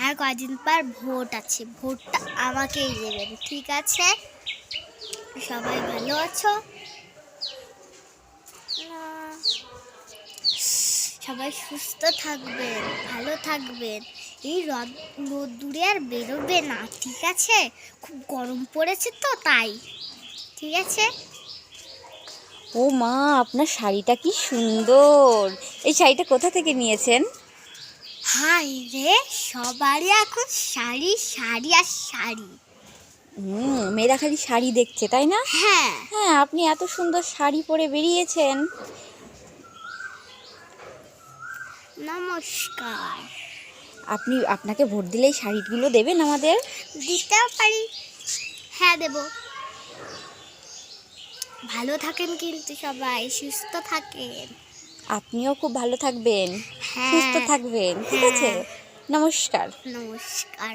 আর কয়দিন পর ভোট আছে, ভোটটা আমাকেই দেবেন, ঠিক আছে? সবাই ভালো আছো? সবাই সুস্থ থাকবেন, ভালো থাকবেন। এই রোদ্দুরে আর বেরোবে না, ঠিক আছে? খুব গরম পড়েছে তো, তাই। ঠিক আছে? ও মা, আপনার শাড়িটা কি সুন্দর! এই শাড়িটা কোথা থেকে নিয়েছেন? হাই রে, সবারই এখন শাড়ি শাড়ি আর শাড়ি। মেয়েরা খালি শাড়ি দেখছে, তাই না? হ্যাঁ। হ্যাঁ, আপনি এত সুন্দর শাড়ি পরে বেরিয়েছেন। নমস্কার। আপনাকে ভোট দিলেই শাড়িগুলো দেবেন আমাদের? দিতেও পারি। হ্যাঁ, দেব। ভালো থাকেন কিন্তু সবাই, সুস্থ থাকেন। আপনিও খুব ভালো থাকবেন, সুস্থ হ্যাঁ। থাকবেন, ঠিক আছে? হ্যাঁ। নমস্কার। নমস্কার।